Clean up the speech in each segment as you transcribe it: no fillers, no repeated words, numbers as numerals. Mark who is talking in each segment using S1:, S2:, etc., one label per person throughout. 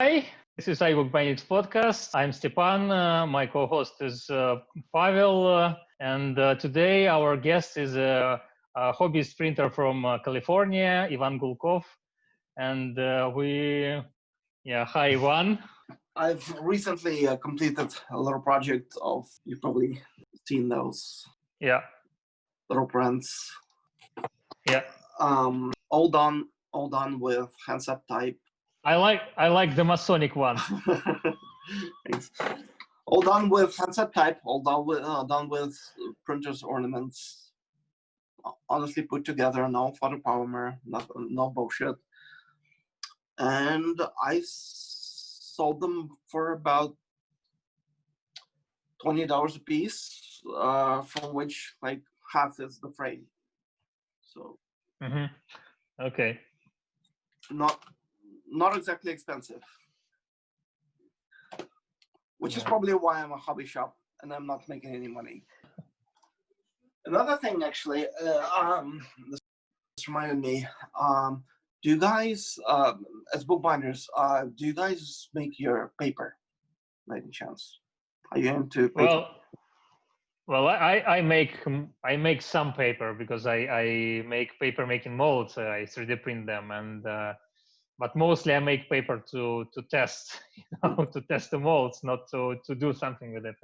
S1: Hi, this is iBookBinding podcast. I'm Stepan. My co-host is Pavel, and today our guest is a hobbyist printer from California, Ivan Gulkov. And hi, Ivan.
S2: I've recently completed a little project of, you've probably seen those little prints.
S1: Yeah.
S2: All done with handset type.
S1: I like the Masonic one.
S2: Thanks. All done with handset type. All done with printers ornaments. Honestly put together. No photopolymer. No bullshit. And I sold them for about $20 a piece, from which like half is the frame. So.
S1: Okay.
S2: Not exactly expensive, which is probably why I'm a hobby shop and I'm not making any money. Another thing, actually, this reminded me. Do you guys, as bookbinders, do you guys make your paper, by any chance? Are you into paper?
S1: Well, I make some paper because I make paper making molds. I 3D print them, and but mostly I make paper to test, to test the molds, not to do something with it.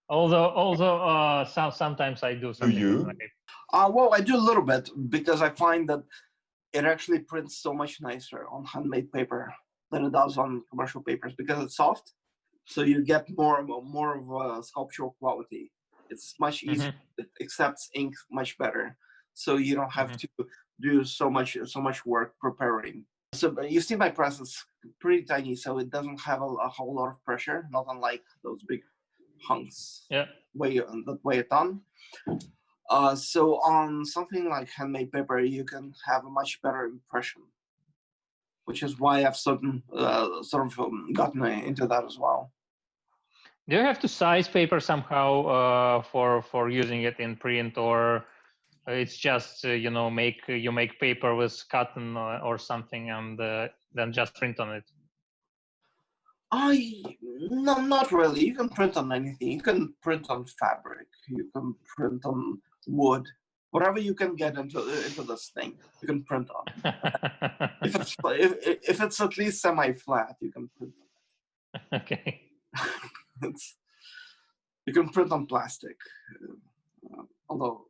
S1: Although sometimes I do something.
S3: Do you?
S1: With it.
S2: Well, I do a little bit because I find that it actually prints so much nicer on handmade paper than it does on commercial papers because it's soft, so you get more of a sculptural quality. It's much easier. It accepts ink much better, so you don't have to do so much work preparing. So you see my press is pretty tiny, so it doesn't have a whole lot of pressure, not unlike those big hunks that weigh a ton. So on something like handmade paper, you can have a much better impression, which is why I've sort of gotten into that as well.
S1: Do you have to size paper somehow for using it in print, or it's just you make paper with cotton or something and then just print on it?
S2: No, not really. You can print on anything. You can print on fabric. You can print on wood. Whatever you can get into this thing, you can print on. if it's at least semi-flat, you can print on it.
S1: Okay.
S2: You can print on plastic, although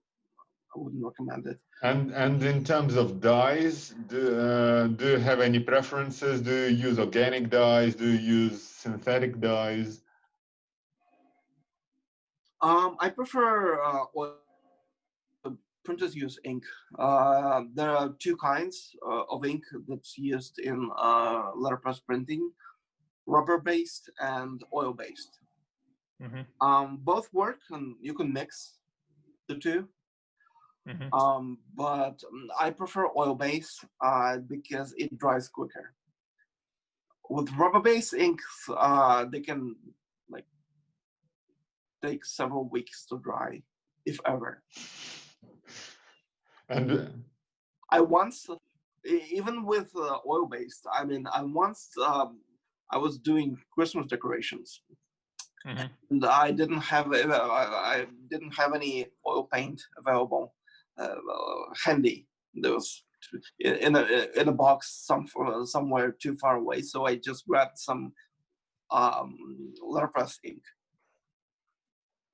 S2: I wouldn't recommend it.
S3: And in terms of dyes, do you have any preferences? Do you use organic dyes? Do you use synthetic dyes?
S2: I prefer oil. Printers use ink. There are two kinds of ink that's used in letterpress printing: rubber-based and oil-based. Both work, and you can mix the two. But I prefer oil-based because it dries quicker. With rubber-based inks, they can take several weeks to dry, if ever.
S3: And
S2: I once, even with oil-based, I was doing Christmas decorations. And I didn't have any oil paint available handy. There was in a box somewhere too far away, so I just grabbed some letterpress ink.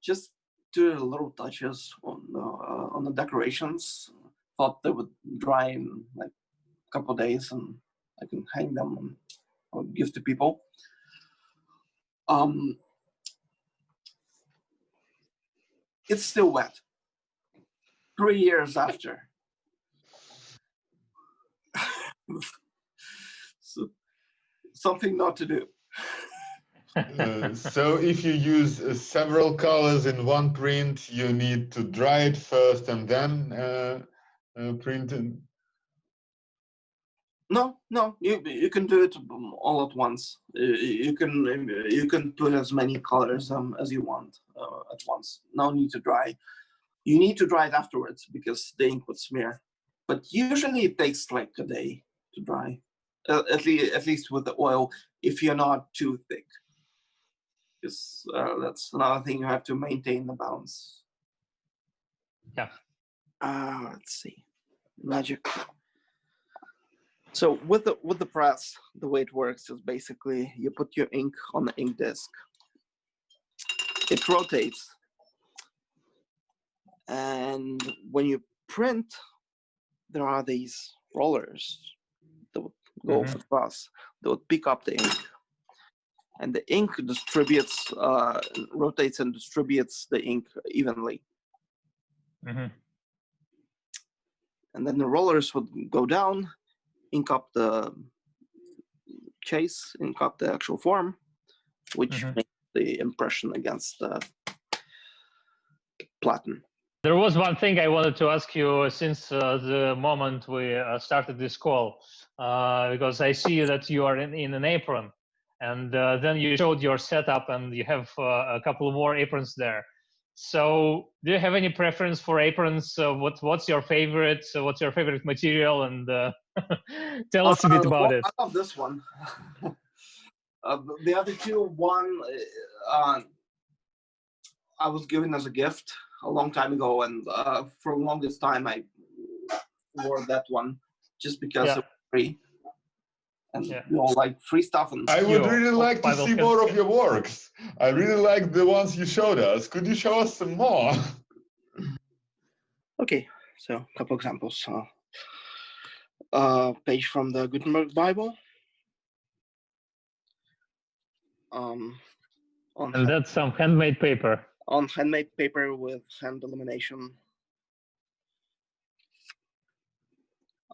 S2: Just do little touches on the decorations. Thought they would dry in like a couple of days, and I can hang them or give to people. It's still wet 3 years after. So, something not to do.
S3: So if you use several colors in one print, you need to dry it first and then print it.
S2: No, you can do it all at once. You can put as many colors as you want at once. No need to dry. You need to dry it afterwards because the ink would smear. But usually it takes like a day to dry. at least with the oil, if you're not too thick. Because that's another thing, you have to maintain the balance.
S1: Yeah.
S2: Let's see, magic. So with the press, the way it works is basically you put your ink on the ink disc. It rotates, and when you print, there are these rollers that would go across. They would pick up the ink, and the ink distributes, rotates and distributes the ink evenly. And then the rollers would go down, ink up the chase, ink up the actual form, which makes the impression against the platen.
S1: There was one thing I wanted to ask you since the moment we started this call, because I see that you are in an apron, and then you showed your setup, and you have a couple more aprons there. So, do you have any preference for aprons? What's your favorite? What's your favorite material? And tell us a bit about it.
S2: I love this one. The other two, one I was given as a gift a long time ago, and for the longest time I wore that one just because it was free. And you all like free stuff. And
S3: I would really like to see more of your works. I really like the ones you showed us. Could you show us some more?
S2: Okay, so a couple examples. Page from the Gutenberg Bible.
S1: And that's some handmade paper.
S2: On handmade paper with hand illumination.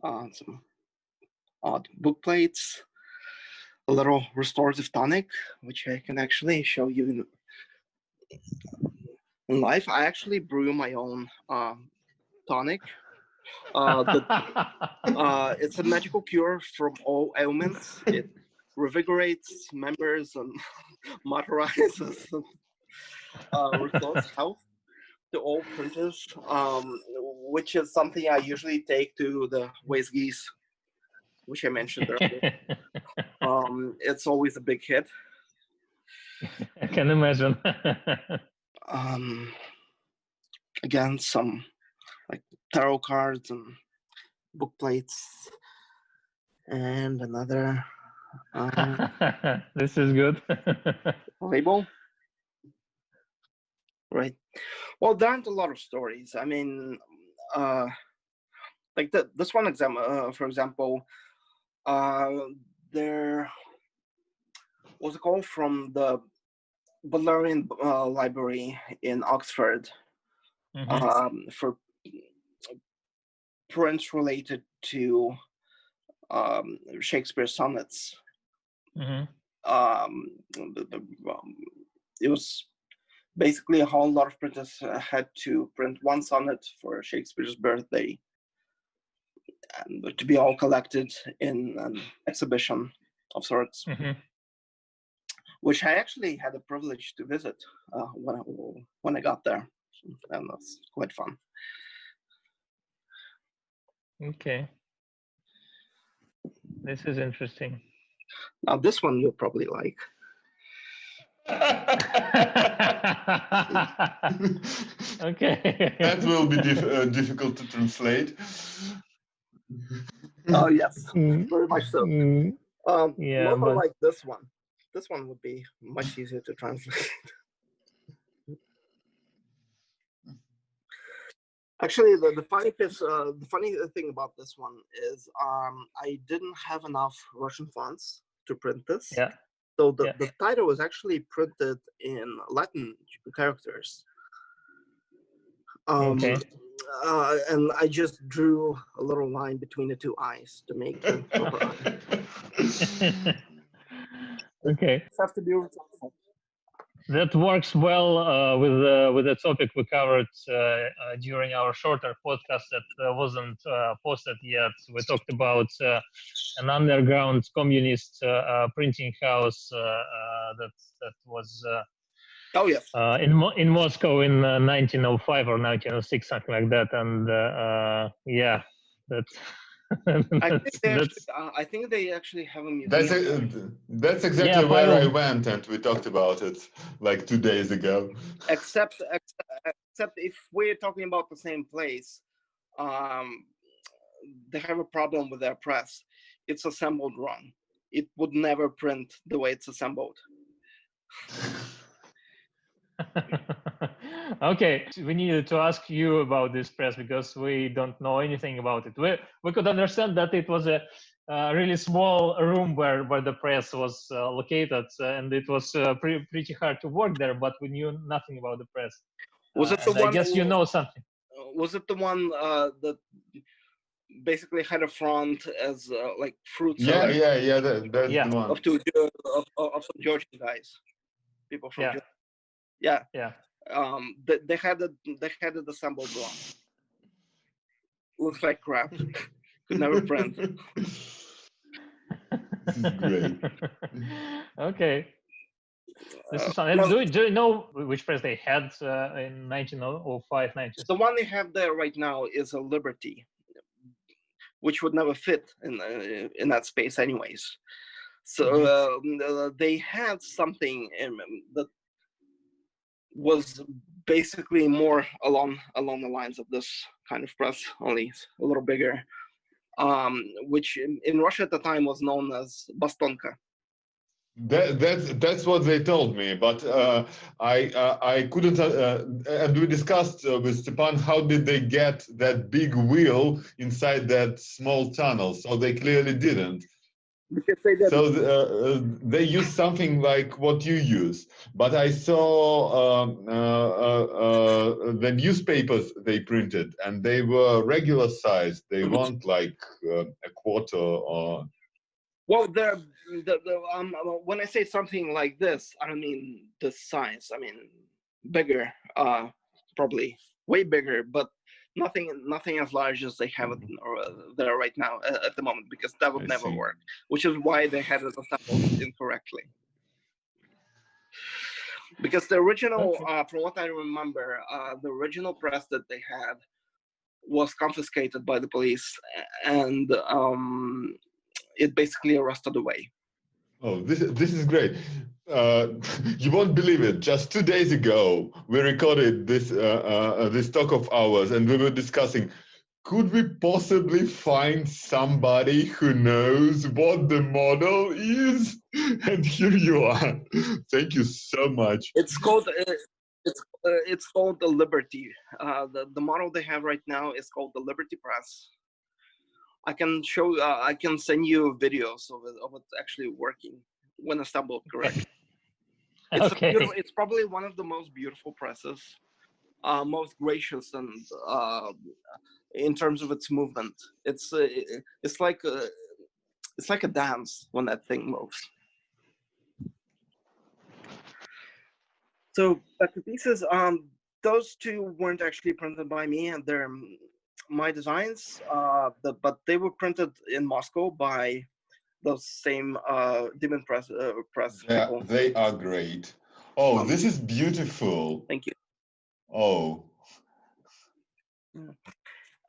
S2: Some odd book plates, a little restorative tonic, which I can actually show you in life. I actually brew my own tonic. It's a magical cure from all ailments. It revigorates members and motorizes and restores health to all printers, which is something I usually take to the waste geese, which I mentioned earlier. It's always a big hit.
S1: I can imagine.
S2: Again, some like tarot cards and book plates, and another
S1: this is good.
S2: label. Right. Well, there aren't a lot of stories. I mean, like this one example, for example, there was a call from the Butlerian Library in Oxford for prints related to Shakespeare's sonnets. It was basically a whole lot of printers had to print one sonnet for Shakespeare's birthday, and to be all collected in an exhibition of sorts, which I actually had the privilege to visit when I got there, and that's quite fun.
S1: Okay, this is interesting.
S2: Now this one you'll probably like.
S1: Okay.
S3: That will be difficult to translate.
S2: Oh yes, very much so.
S1: Yeah,
S2: but like this one. This one would be much easier to translate. Actually, the funny thing about this one is I didn't have enough Russian fonts to print this.
S1: Yeah.
S2: So the title was actually printed in Latin characters.
S1: Okay.
S2: And I just drew a little line between the two eyes to make the proper eye.
S1: Okay.
S2: Have to be responsible.
S1: That works well with the topic we covered during our shorter podcast that wasn't posted yet. We talked about an underground communist printing house that was
S2: oh yes
S1: in Moscow in 1905 or 1906, something like that. And yeah, that
S2: I think they actually have a museum.
S3: That's exactly where I went, and we talked about it like 2 days ago.
S2: Except if we're talking about the same place, they have a problem with their press. It's assembled wrong. It would never print the way it's assembled.
S1: Okay, we needed to ask you about this press because we don't know anything about it. We could understand that it was a really small room where the press was located, and it was pretty hard to work there, but we knew nothing about the press.
S2: Was it the one?
S1: I guess you know something.
S2: Was it the one that basically had a front as like fruit
S3: salad? Yeah. That's
S2: the
S3: one.
S2: Of some Georgian guys, people from Georgia.
S1: Yeah.
S2: They had it assembled wrong. Looks like crap. Could never print.
S3: This is great.
S1: Okay. This is fun. Do you know which press they had in 1905, 1906?
S2: The one they have there right now is a Liberty, which would never fit in that space anyways. So they had something that was basically more along the lines of this kind of press, only a little bigger, which in Russia at the time was known as bastonka.
S3: That's what they told me, but I couldn't. And we discussed with Stepan how did they get that big wheel inside that small tunnel. So they clearly didn't.
S2: Because they didn't.
S3: So they used something like what you use. But I saw the newspapers they printed, and they were regular size. They weren't like a quarter or.
S2: Well, when I say something like this, I don't mean this size. I mean bigger, probably way bigger, but nothing as large as they have it there right now at the moment, because that would never work. Which is why they had it assembled incorrectly. Because the original, from what I remember, the original press that they had was confiscated by the police, and it basically rusted away.
S3: Oh, this is great. You won't believe it. Just 2 days ago, we recorded this talk of ours, and we were discussing, could we possibly find somebody who knows what the model is? And here you are. Thank you so much.
S2: It's called the Liberty. The model they have right now is called the Liberty Press. I can show. I can send you videos of it actually working when assembled correctly. It's probably one of the most beautiful presses, most gracious, and in terms of its movement, it's like a dance when that thing moves. So back to pieces. Those two weren't actually printed by me, and they're my designs, but they were printed in Moscow by those same Demon press people.
S3: They are great. Oh, this is beautiful.
S2: Thank you.
S3: Oh.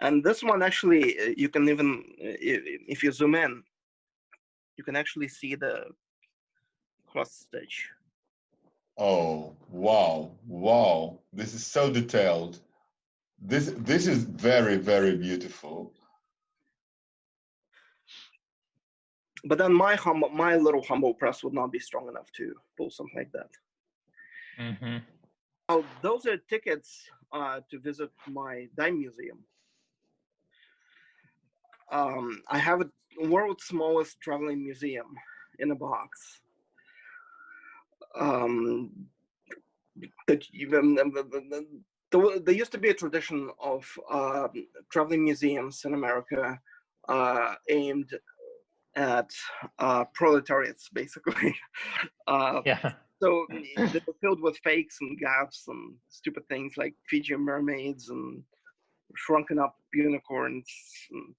S2: And this one actually, you can even, if you zoom in, you can actually see the cross stitch.
S3: Oh, wow, wow. This is so detailed. This is very, very beautiful.
S2: But then my little humble press would not be strong enough to pull something like that.
S1: Mm-hmm.
S2: Oh, those are tickets to visit my dime museum. I have a world's smallest traveling museum in a box. There used to be a tradition of traveling museums in America aimed at proletariats, basically. So they were filled with fakes and gaffes and stupid things like Fijian mermaids and shrunken up unicorns, and,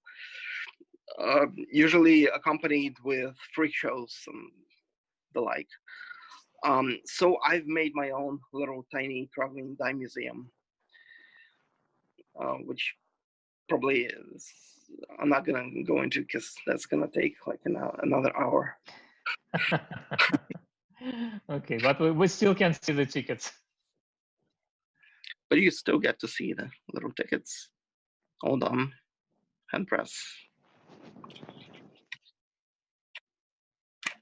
S2: usually accompanied with freak shows and the like. So I've made my own little tiny traveling dime museum, which probably is I'm not gonna go into because that's gonna take like another hour.
S1: Okay, but we still can see the tickets.
S2: But you still get to see the little tickets. Hold on, hand press.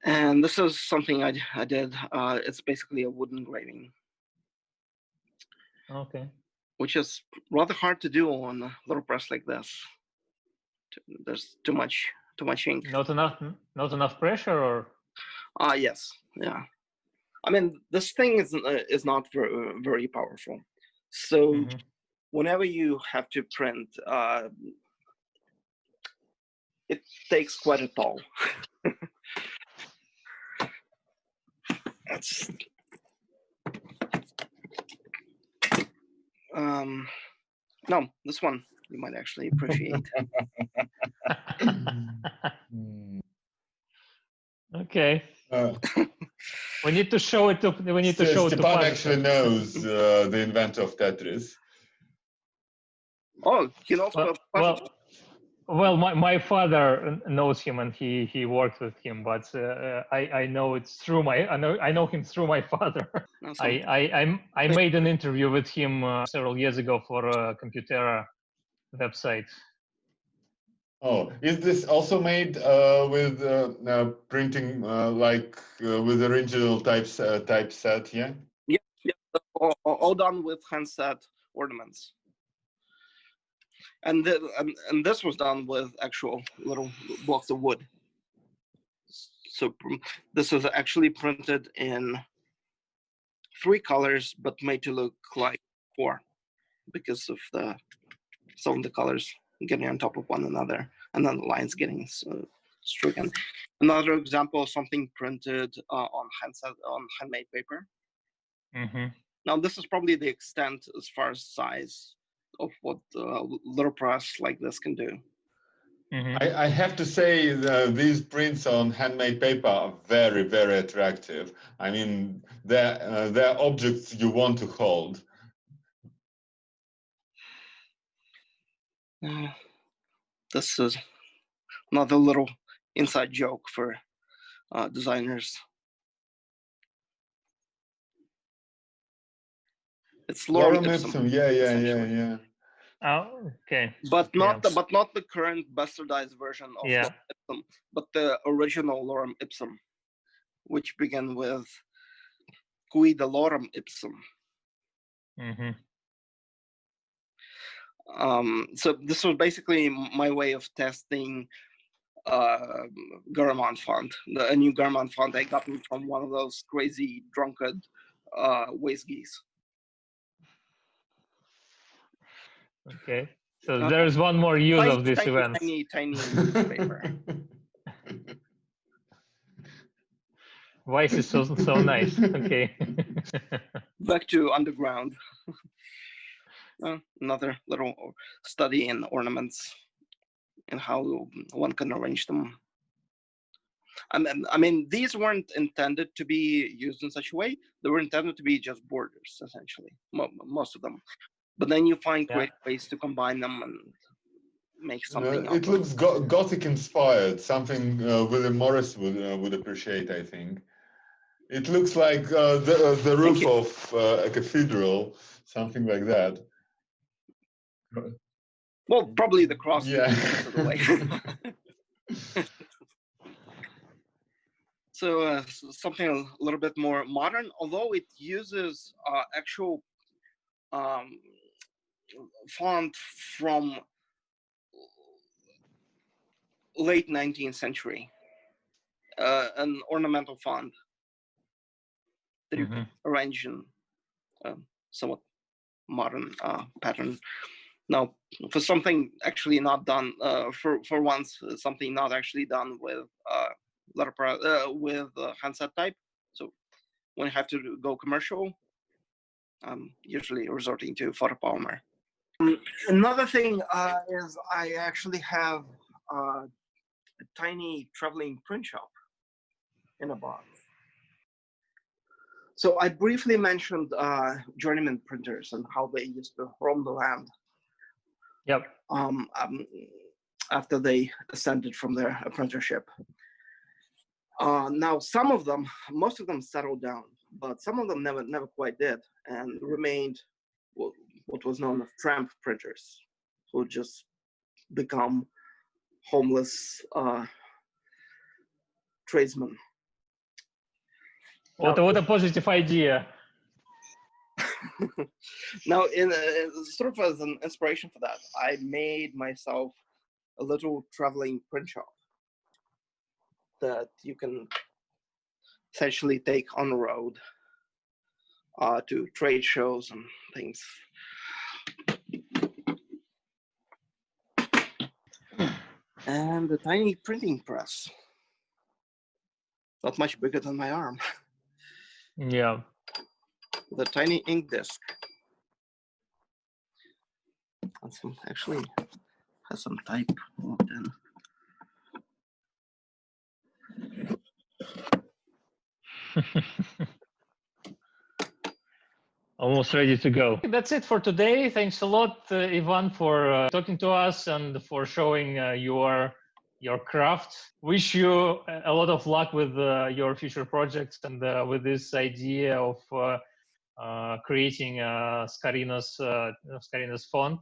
S2: And this is something I did. It's basically a wood engraving.
S1: Okay.
S2: Which is rather hard to do on a little press like this. There's too much ink.
S1: Not enough pressure, or?
S2: Yes, yeah. I mean, this thing is not very powerful. So whenever you have to print, it takes quite a toll. That's no, this one you might actually appreciate.
S1: Okay. We need to show it to. We need to show it to.
S3: Stepan actually knows the inventor of Tetris.
S2: Oh, he knows.
S1: Well, my father knows him, and he worked with him. But I know it's through I know him through my father. I made an interview with him several years ago for a Computera website.
S3: Oh, is this also made with printing with original typeset? Yeah.
S2: Yeah, all done with handset ornaments. And this was done with actual little blocks of wood. So this was actually printed in 3 colors, but made to look like 4 because of some of the colors getting on top of one another and then the lines getting stricken. Another example of something printed on handmade paper. Now this is probably the extent as far as size of what a little press like this can do.
S3: I have to say these prints on handmade paper are very, very attractive. I mean, they're objects you want to hold.
S2: This is another little inside joke for designers. It's lorem ipsum.
S3: Yeah.
S1: Oh, okay.
S2: But not the current bastardized version of lorem ipsum, but the original lorem ipsum, which began with cui de lorem ipsum. So this was basically my way of testing Garamond font, a new Garamond font I got from one of those crazy drunkard waste geese.
S1: Okay, so there's one more use of this event.
S2: Tiny newspaper.
S1: Vice is so nice. Okay.
S2: Back to underground. Another little study in ornaments and how one can arrange them. I mean, these weren't intended to be used in such a way. They were intended to be just borders, essentially, most of them. But then you find great ways to combine them and make something.
S3: It looks Gothic inspired, something William Morris would appreciate, I think. It looks like the roof of a cathedral, something like that.
S2: Well, probably the cross.
S3: Yeah.
S2: So something a little bit more modern, although it uses actual font from late 19th century, an ornamental font that you can arrange in somewhat modern pattern. Now, for something actually not done, for once, something not actually done with with handset type. So when I have to go commercial, I'm usually resorting to photopolymer. Another thing is I actually have a tiny traveling print shop in a box. So I briefly mentioned Journeyman printers and how they used to roam the land.
S1: Yep.
S2: after they ascended from their apprenticeship. Now, some of them, most of them settled down, but some of them never quite did, and remained what was known as tramp printers, who just become homeless tradesmen.
S1: What a positive idea.
S2: Now, in sort of as an inspiration for that, I made myself a little traveling print shop that you can essentially take on the road to trade shows and things. And a tiny printing press, not much bigger than my arm.
S1: Yeah.
S2: With a tiny ink disc. And some actually has some type logged in.
S1: Almost ready to go. That's it for today. Thanks a lot, Ivan, for talking to us and for showing your craft. Wish you a lot of luck with your future projects and with this idea of creating Scarino's font.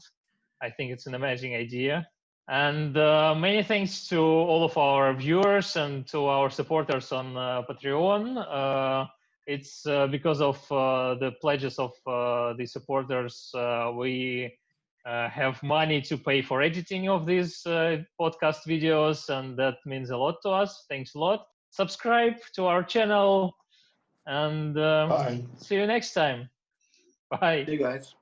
S1: I think it's an amazing idea. And many thanks to all of our viewers and to our supporters on Patreon. It's because of the pledges of the supporters we have money to pay for editing of these podcast videos, and that means a lot to us. Thanks a lot. Subscribe to our channel, and
S3: Bye.
S1: see you next time. Bye.
S2: Hey guys.